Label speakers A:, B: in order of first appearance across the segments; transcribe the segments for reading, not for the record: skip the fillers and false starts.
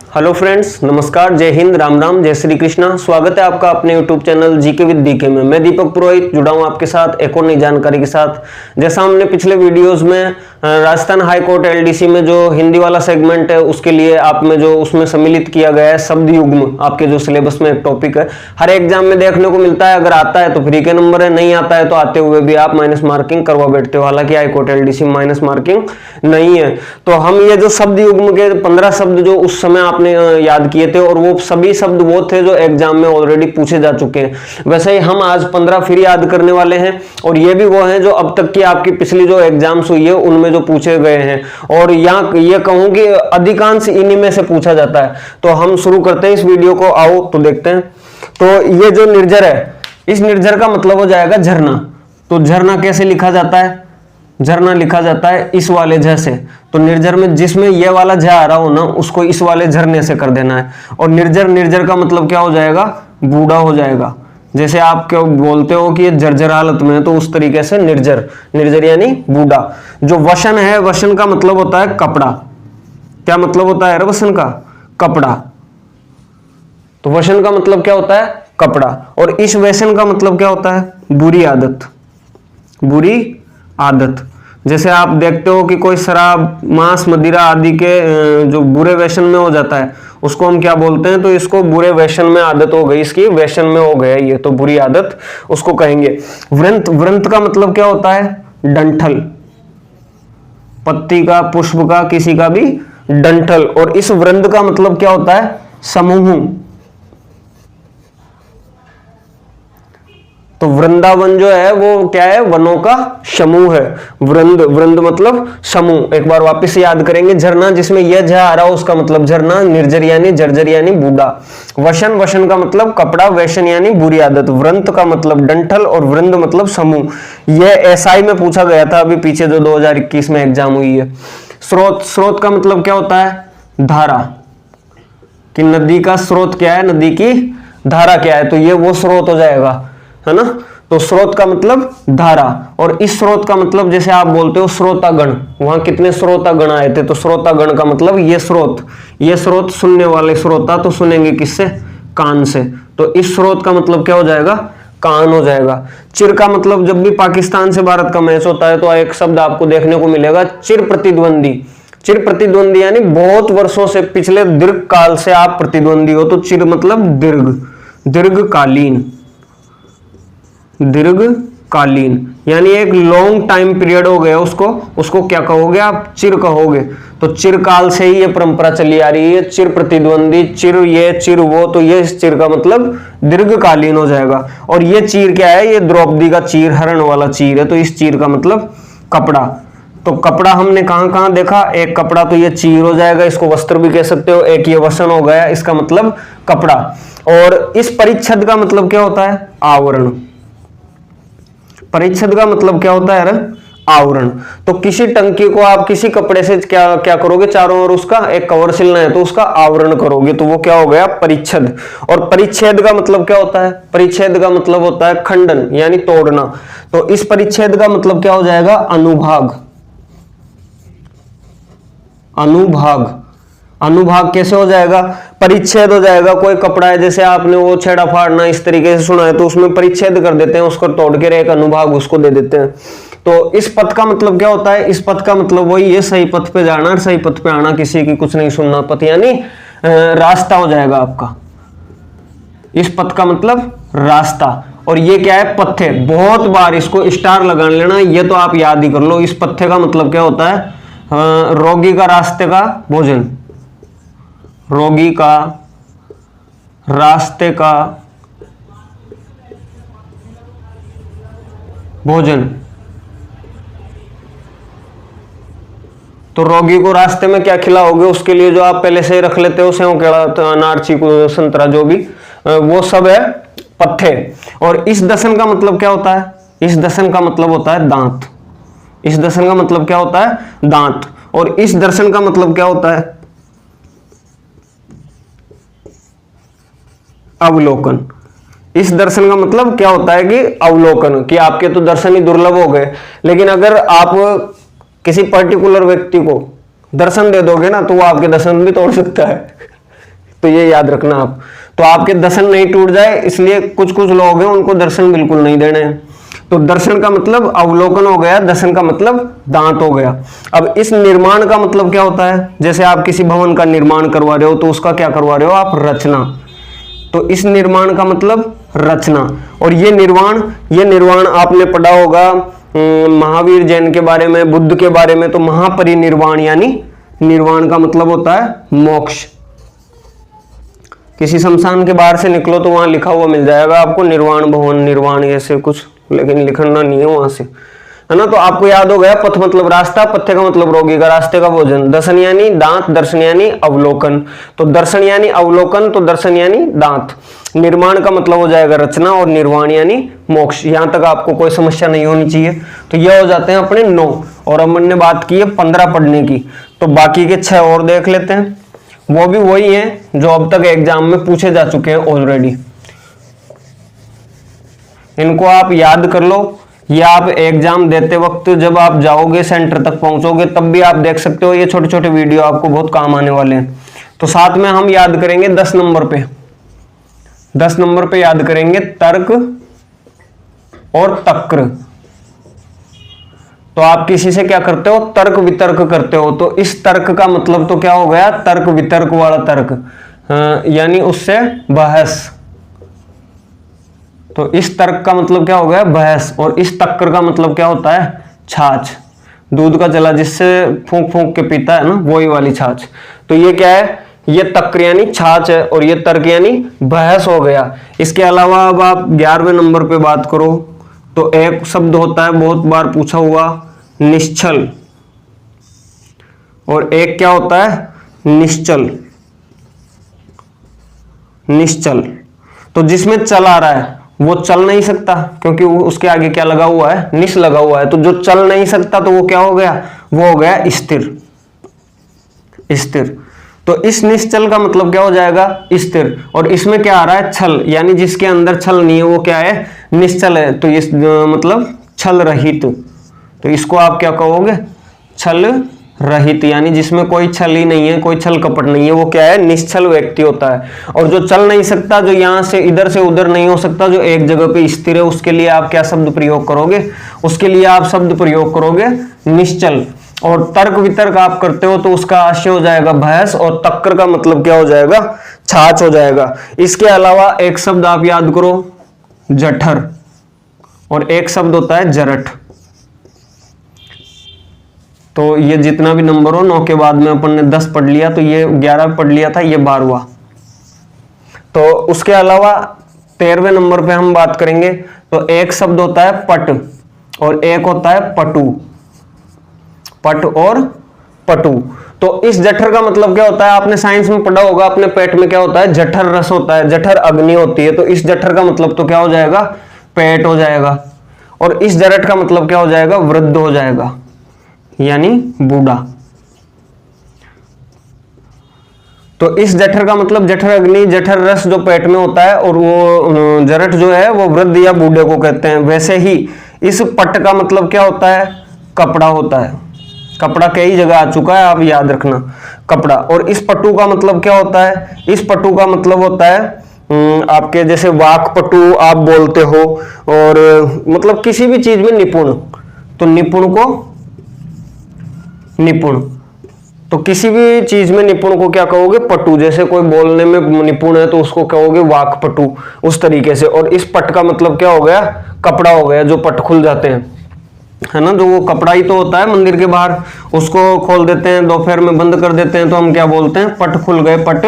A: Hello friends, नमस्कार, जय हिंद, राम राम, जय श्री कृष्णा। स्वागत है आपका अपने YouTube channel GK with DK में। मैं दीपक पुरोहित जुड़ा हूं आपके साथ एक और नई जानकारी के साथ। जैसा हमने पिछले वीडियोस में राजस्थान हाई कोर्ट एलडीसी में जो हिंदी वाला सेगमेंट है उसके लिए आप में जो उसमें सम्मिलित किया गया है शब्द युग्म, आपके जो सिलेबस में एक टॉपिक है, हर एग्जाम में देखने को मिलता है। अगर आता है तो फ्री के नंबर है, नहीं आता है तो आते हुए भी आप माइनस मार्किंग करवा बैठते हो। हालांकि हाई कोर्ट एलडीसी में माइनस मार्किंग नहीं है। तो हम ये जो शब्द युग्म के 15 शब्द जो उस समय आपने याद किए थे, और वो सभी शब्द वो थे जो एग्जाम में ऑलरेडी पूछे जा चुके हैं। वैसे ही हम आज 15 फिर याद करने वाले हैं, और ये भी वो हैं जो अब तक की आपकी पिछली जो एग्जाम्स हुई है उनमें जो पूछे गए हैं, और यहाँ ये कहूं कि अधिकांश इन्हीं में से पूछा जाता है। तो हम शुरू करते हैं इस वीडियो को, आओ तो देखते हैं। तो ये जो निर्जर है, इस निर्जर का मतलब हो जाएगा झरना। तो झरना कैसे लिखा जाता है? झरना लिखा जाता है इस वाले झ से। तो निर्जर में जिसमें ये वाला झ आ रहा हो ना, उसको इस वाले झरने से कर देना है। और निर्जर, निर्जर का मतलब क्या हो जाएगा? बूढ़ा हो जाएगा। जैसे आप क्या बोलते हो कि ये जर्जर हालत में है, तो उस तरीके से निर्जर, निर्जर यानी बूढ़ा। जो वसन है, वसन का मतलब होता है कपड़ा। क्या मतलब होता है वसन का? कपड़ा। तो वसन का मतलब क्या होता है? कपड़ा। और इस व्यसन का मतलब क्या होता है? बुरी आदत। बुरी आदत। जैसे आप देखते हो कि कोई शराब, मांस, मदिरा आदि के जो बुरे व्यसन में हो जाता है, उसको हम क्या बोलते हैं? तो इसको बुरे व्यसन में आदत हो गई, इसकी व्यसन में हो गया ये, तो बुरी आदत उसको कहेंगे। व्रंत, व्रंत का मतलब क्या होता है? डंठल। पत्ती का, पुष्प का, किसी का भी डंठल। और इस वृंद का मतलब क्या होता है? समूह। तो वृंदावन जो है वो क्या है? वनों का समूह है। वृंद, वृंद मतलब समूह। एक बार वापस याद करेंगे। झरना, जिसमें यह झ आ रहा हो उसका मतलब झरना। निर्जर यानी जर्जर यानी बूढ़ा। वसन, वसन का मतलब कपड़ा। वैशन यानी बुरी आदत। व्रंत का मतलब डंठल, और वृंद मतलब समूह। यह एसआई में पूछा गया था अभी पीछे जो 2021 में एग्जाम हुई है। स्रोत, स्रोत का मतलब क्या होता है? धारा। कि नदी का स्रोत क्या है, नदी की धारा क्या है, तो ये वो स्रोत हो जाएगा, है ना। तो स्रोत का मतलब धारा। और इस स्रोत का मतलब जैसे आप बोलते हो श्रोतागण, वहां कितने श्रोतागण आए थे, तो श्रोतागण का मतलब ये स्रोत। ये स्रोत सुनने वाले श्रोता तो सुनेंगे किससे? कान से। तो इस स्रोत का मतलब क्या हो जाएगा? कान हो जाएगा। चिर का मतलब, जब भी पाकिस्तान से भारत का मैच होता है तो एक शब्द आपको देखने को मिलेगा, चिर प्रतिद्वंदी। चिर प्रतिद्वंदी यानी बहुत वर्षों से, पिछले दीर्घ काल से आप प्रतिद्वंदी हो, तो चिर मतलब दीर्घ, दीर्घकालीन। दीर्घकालीन यानी एक लॉन्ग टाइम पीरियड हो गया उसको, उसको क्या कहोगे आप? चिर कहोगे। तो चिरकाल से ही ये परंपरा चली आ रही है, चिर प्रतिद्वंदी, चिर ये, चिर वो। तो ये इस चिर का मतलब दीर्घकालीन हो जाएगा। और ये चीर क्या है? ये द्रौपदी का चीर, हरण वाला चीर है। तो इस चीर का मतलब कपड़ा। तो कपड़ा हमने कहां कहां देखा? एक कपड़ा तो ये चीर हो जाएगा, इसको वस्त्र भी कह सकते हो। एक ये वसन हो गया, इसका मतलब कपड़ा। और इस परिच्छद का मतलब क्या होता है? आवरण। परिच्छद का मतलब क्या होता है? आवरण। तो किसी टंकी को आप किसी कपड़े से क्या क्या करोगे? चारों ओर उसका एक कवर सिलना है तो उसका आवरण करोगे, तो वो क्या हो गया? परिच्छद। और परिच्छेद का मतलब क्या होता है? परिच्छेद का मतलब होता है खंडन यानी तोड़ना। तो इस परिच्छेद का मतलब क्या हो जाएगा? अनुभाग। अनुभाग। अनुभाग कैसे हो जाएगा? परिच्छेद हो जाएगा। कोई कपड़ा है, जैसे आपने वो छेड़ा फाड़ना इस तरीके से सुना है, तो उसमें परिच्छेद कर देते हैं, उसको तोड़ के एक अनुभाग उसको दे देते हैं। तो इस पथ का मतलब क्या होता है? इस पथ का मतलब वही है, सही पथ पे जाना और सही पथ पे आना, किसी की कुछ नहीं सुनना। पथ यानी रास्ता हो जाएगा आपका। इस पथ का मतलब रास्ता। और ये क्या है? पत्थे। बहुत बार इसको स्टार लगा लेना, ये तो आप याद ही कर लो। इस पत्थे का मतलब क्या होता है? रोगी का रास्ते का भोजन। रोगी का रास्ते का भोजन। तो रोगी को रास्ते में क्या खिलाओगे? उसके लिए जो आप पहले से ही रख लेते हो, सेव, केला, अनार, चीकू, संतरा, जो भी, वो सब है पत्थे। और इस दसन का मतलब क्या होता है? इस दसन का मतलब होता है दांत। इस दसन का मतलब क्या होता है? दांत। और इस दर्शन का मतलब क्या होता है? अवलोकन। इस दर्शन का मतलब क्या होता है? कि अवलोकन, कि आपके तो दर्शन ही दुर्लभ हो गए। लेकिन अगर आप किसी पर्टिकुलर व्यक्ति को दर्शन दे दोगे ना, तो वो आपके दर्शन भी तोड़ सकता है। तो ये याद रखना आप। तो आपके दर्शन नहीं टूट जाए इसलिए कुछ कुछ लोग हैं उनको दर्शन बिल्कुल नहीं देने हैं। तो दर्शन का मतलब अवलोकन हो गया, दर्शन का मतलब दांत हो गया। अब इस निर्माण का मतलब क्या होता है? जैसे आप किसी भवन का निर्माण करवा रहे हो तो उसका क्या करवा रहे हो आप? रचना। तो इस निर्माण का मतलब रचना। और ये निर्वाण आपने पढ़ा होगा महावीर जैन के बारे में, बुद्ध के बारे में। तो महापरिनिर्वाण यानी निर्वाण का मतलब होता है मोक्ष। किसी शमशान के बाहर से निकलो तो वहां लिखा हुआ मिल जाएगा आपको निर्वाण भवन, निर्वाण ऐसे कुछ, लेकिन लिखना नहीं है वहां से, है ना। तो आपको याद हो गया पथ मतलब रास्ता, पथ्य का मतलब रोगी का, रास्ते का भोजन, दर्शन यानी दांत, दर्शन यानी अवलोकन। तो दर्शन यानी अवलोकन, तो दर्शन यानी दांत। निर्माण का मतलब हो जाएगा रचना और निर्वाण यानी मोक्ष। यहां तक आपको कोई समस्या नहीं होनी चाहिए। तो ये हो जाते हैं अपने 9 और हमने बात की है 15 पढ़ने की। तो बाकी के 6 और देख लेते हैं। वो भी वही है जो अब तक एग्जाम में पूछे जा चुके हैं ऑलरेडी। इनको आप याद कर लो। ये आप एग्जाम देते वक्त जब आप जाओगे सेंटर तक पहुंचोगे तब भी आप देख सकते हो। ये छोटे छोटे वीडियो आपको बहुत काम आने वाले हैं। तो साथ में हम याद करेंगे 10 नंबर पे, 10 नंबर पे याद करेंगे तर्क और तक्र। तो आप किसी से क्या करते हो? तर्क वितर्क करते हो। तो इस तर्क का मतलब तो क्या हो गया? तर्क वितर्क वाला तर्क, यानी उससे बहस। तो इस तर्क का मतलब क्या हो गया? बहस। और इस तक्र का मतलब क्या होता है? छाछ। दूध का जला जिससे फूंक फूंक के पीता है ना, वही वाली छाछ। तो ये क्या है? ये तक्र यानी छाछ है और ये तर्क यानी बहस हो गया। इसके अलावा अब आप 11वें नंबर पे बात करो तो एक शब्द होता है बहुत बार पूछा हुआ, निश्चल। और एक क्या होता है? निश्चल। निश्चल तो जिसमें चल आ रहा है वो चल नहीं सकता क्योंकि उसके आगे क्या लगा हुआ है? निश लगा हुआ है। तो जो चल नहीं सकता तो वो क्या हो गया? वो हो गया स्थिर। स्थिर। तो इस निश्चल का मतलब क्या हो जाएगा? स्थिर। और इसमें क्या आ रहा है? छल, यानी जिसके अंदर छल नहीं है वो क्या है? निश्चल है। तो इस मतलब छल रहित। तो इसको आप क्या कहोगे? छल रहित, यानी जिसमें कोई छल ही नहीं है, कोई छल कपट नहीं है, वो क्या है? निश्चल व्यक्ति होता है। और जो चल नहीं सकता, जो यहां से इधर से उधर नहीं हो सकता, जो एक जगह पे स्थिर है, उसके लिए आप क्या शब्द प्रयोग करोगे? उसके लिए आप शब्द प्रयोग करोगे निश्चल। और तर्क वितर्क आप करते हो तो उसका आशय हो जाएगा बहस। और तक्र का मतलब क्या हो जाएगा? छाछ हो जाएगा। इसके अलावा एक शब्द आप याद करो, जठर। और एक शब्द होता है जरठ। तो ये जितना भी नंबर हो, 9 के बाद में अपन ने 10 पढ़ लिया, तो ये 11 पढ़ लिया था, ये 12वां। तो उसके अलावा 13वें नंबर पे हम बात करेंगे तो एक शब्द होता है पट और एक होता है पटु। पट और पटु। तो इस जठर का मतलब क्या होता है? आपने साइंस में पढ़ा होगा, अपने पेट में क्या होता है? जठर रस होता है, जठर अग्नि होती है। तो इस जठर का मतलब तो क्या हो जाएगा? पेट हो जाएगा। और इस जरठ का मतलब क्या हो जाएगा? वृद्ध हो जाएगा, यानी बूढ़ा। तो इस जठर का मतलब जठर अग्नि, जठर रस जो पेट में होता है, और वो जरठ जो है वो वृद्ध या बूढ़े को कहते हैं। वैसे ही इस पट का मतलब क्या होता है? कपड़ा होता है। कपड़ा कई जगह आ चुका है, आप याद रखना, कपड़ा। और इस पटु का मतलब क्या होता है? इस पटु का मतलब होता है आपके जैसे वाक पटु आप बोलते हो, और मतलब किसी भी चीज में निपुण। तो निपुण को निपुण, तो किसी भी चीज में निपुण को क्या कहोगे? पटु। जैसे कोई बोलने में निपुण है तो उसको कहोगे वाक पटु, उस तरीके से। और इस पट का मतलब क्या हो गया? कपड़ा हो गया, जो पट खुल जाते हैं, है ना। जो वो कपड़ा ही तो होता है मंदिर के बाहर, उसको खोल देते हैं, दोपहर में बंद कर देते हैं, तो हम क्या बोलते हैं? पट खुल गए, पट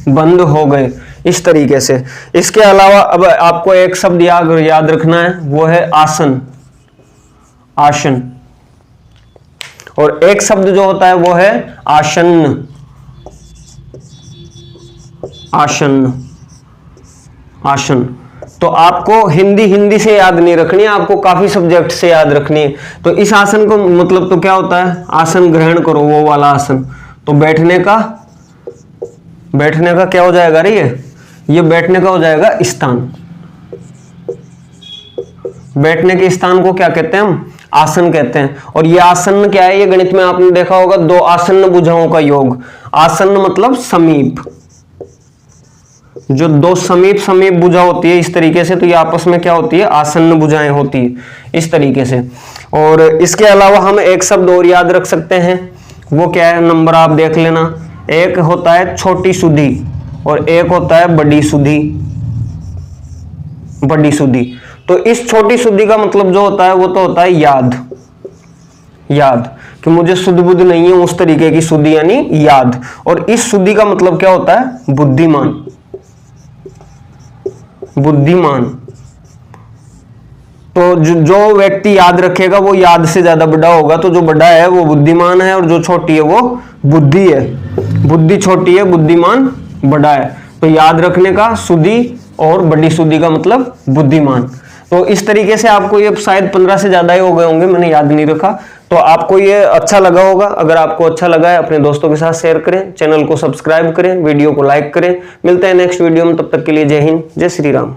A: बंद हो गए, इस तरीके से। इसके अलावा अब आपको एक शब्द याद रखना है, वो है आसन। आसन। और एक शब्द जो होता है वो है आसन्न। आसन्न। आसन। तो आपको हिंदी से याद नहीं रखनी है, आपको काफी सब्जेक्ट से याद रखनी है। तो इस आसन को मतलब तो क्या होता है? आसन ग्रहण करो, वो वाला आसन। तो बैठने का क्या हो जाएगा रे? ये बैठने का हो जाएगा स्थान। बैठने के स्थान को क्या कहते हैं हम? आसन कहते हैं। और ये आसन क्या है? ये गणित में आपने देखा होगा, 2 आसन्न भुजाओं का योग। आसन्न मतलब समीप, जो दो समीप समीप भुजा होती है इस तरीके से, तो ये आपस में क्या होती है, आसन्न भुजाएं होती है इस तरीके से। और इसके अलावा हम एक शब्द और याद रख सकते हैं, वो क्या है, नंबर आप देख लेना। एक होता है छोटी सुधी और एक होता है बड़ी सुधी। बड़ी सुधी, तो इस छोटी सुधी का मतलब जो होता है वो तो होता है याद। याद कि मुझे सुध बुद्ध नहीं है, उस तरीके की सुधी यानी याद। और इस सुधी का मतलब क्या होता है, बुद्धिमान। बुद्धिमान, तो जो व्यक्ति याद रखेगा वो याद से ज्यादा बड़ा होगा, तो जो बड़ा है वो बुद्धिमान है और जो छोटी है वो बुद्धि है। बुद्धि छोटी है, बुद्धिमान बड़ा है। तो याद रखने का सुधी और बड़ी सुधी का मतलब बुद्धिमान। तो इस तरीके से आपको ये शायद 15 से ज्यादा ही हो गए होंगे, मैंने याद नहीं रखा। तो आपको ये अच्छा लगा होगा। अगर आपको अच्छा लगा है अपने दोस्तों के साथ शेयर करें, चैनल को सब्सक्राइब करें, वीडियो को लाइक करें। मिलते हैं नेक्स्ट वीडियो में, तब तक के लिए जय हिंद, जय श्री राम।